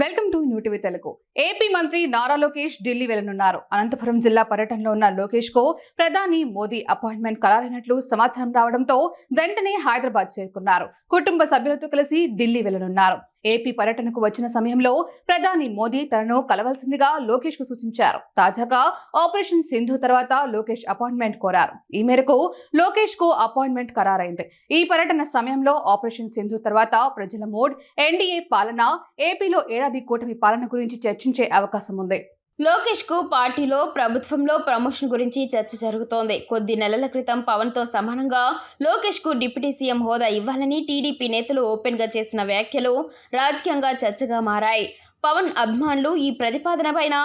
Welcome to new TV Telugu. AP మంత్రి నారా లోకేష్ ఢిల్లీ వెళ్లనున్నారు. అనంతపురం జిల్లా పర్యటనలో ఉన్న లోకేష్ కు ప్రధాని మోదీ అపాయింట్మెంట్ ఖరారైనట్లు సమాచారం రావడంతో వెంటనే హైదరాబాద్ చేరుకున్నారు. కుటుంబ సభ్యులతో కలిసి ఢిల్లీ వెళ్లనున్నారు. ఏపీ పర్యటనకు వచ్చిన సమయంలో ప్రధాని మోదీ తనను కలవాల్సిందిగా లోకేష్ కు సూచించారు. తాజాగా ఆపరేషన్ సింధు తర్వాత లోకేష్ అపాయింట్మెంట్ కోరారు. ఈ మేరకు లోకేష్ కు అపాయింట్మెంట్ ఖరారైంది. ఈ పర్యటన సమయంలో ఆపరేషన్ సింధు తర్వాత ప్రజల మూడ్, ఎన్డీఏ పాలన, ఏపీలో ఏడాది కూటమి పాలన గురించి చర్చించే అవకాశం ఉంది. లోకేష్ కు పార్టీలో ప్రభుత్వంలో ప్రమోషన్ గురించి చర్చ జరుగుతోంది. కొద్ది నెలల క్రితం పవన్ తో సమానంగా లోకేష్ కు డిప్యూటీ సీఎం హోదా ఇవ్వాలని టీడీపీ నేతలు ఓపెన్ గా చేసిన వ్యాఖ్యలు రాజకీయంగా చర్చగా మారాయి. పవన్ అభిమానులు ఈ ప్రతిపాదనపైన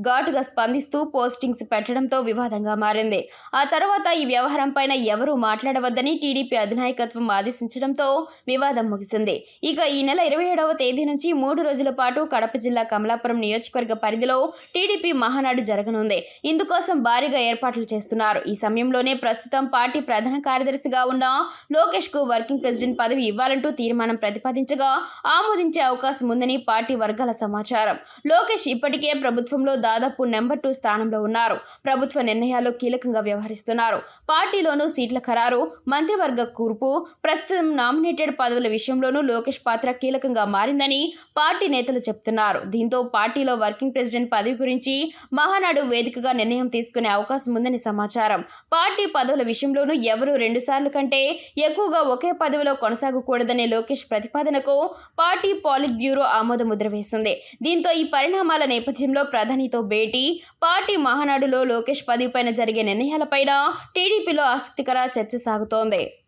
ఘాటుగా స్పందిస్తూ పోస్టింగ్స్ పెట్టడంతో వివాదంగా మారింది. ఆ తర్వాత ఈ వ్యవహారంపైన ఎవరూ మాట్లాడవద్దని టీడీపీ అధినాయకత్వం ఆదేశించడంతో వివాదం ముగిసింది. ఇక ఈ నెల 27వ తేదీ నుంచి 3 రోజుల పాటు కడప జిల్లా కమలాపురం నియోజకవర్గ పరిధిలో టీడీపీ మహానాడు జరగనుంది. ఇందుకోసం భారీగా ఏర్పాట్లు చేస్తున్నారు. ఈ సమయంలోనే ప్రస్తుతం పార్టీ ప్రధాన కార్యదర్శిగా ఉన్న లోకేష్ కు వర్కింగ్ ప్రెసిడెంట్ పదవి ఇవ్వాలంటూ తీర్మానం ప్రతిపాదించగా ఆమోదించే అవకాశం ఉందని పార్టీ వర్గాల సమాచారం. లోకేష్ ఇప్పటికే ప్రభుత్వంలో దాదాపు నెంబర్ 2 స్థానంలో ఉన్నారు. ప్రభుత్వ నిర్ణయాల్లో కీలకంగా వ్యవహరిస్తున్నారు. పార్టీలోనూ సీట్ల ఖరారు, మంత్రివర్గ కూర్పు, ప్రస్తుతం నామినేటెడ్ పదవుల విషయంలోనూ లోకేష్ పాత్ర కీలకంగా మారిందని పార్టీ నేతలు చెబుతున్నారు. దీంతో పార్టీలో వర్కింగ్ ప్రెసిడెంట్ పదవి గురించి మహానాడు వేదికగా నిర్ణయం తీసుకునే అవకాశం ఉందని సమాచారం. పార్టీ పదవుల విషయంలోనూ ఎవరూ 2 సార్లు కంటే ఎక్కువగా ఒకే పదవిలో కొనసాగకూడదనే లోకేష్ ప్రతిపాదనకు పార్టీ పాలిట్ బ్యూరో ఆమోద ముద్ర వేసింది. దీంతో ఈ పరిణామాల నేపథ్యంలో ప్రధానితో భేటీ, పార్టీ మహానాడులో లోకేష్ పదవిపైన జరిగే నిర్ణయాలపైన టీడీపీలో ఆసక్తికర చర్చ సాగుతోంది.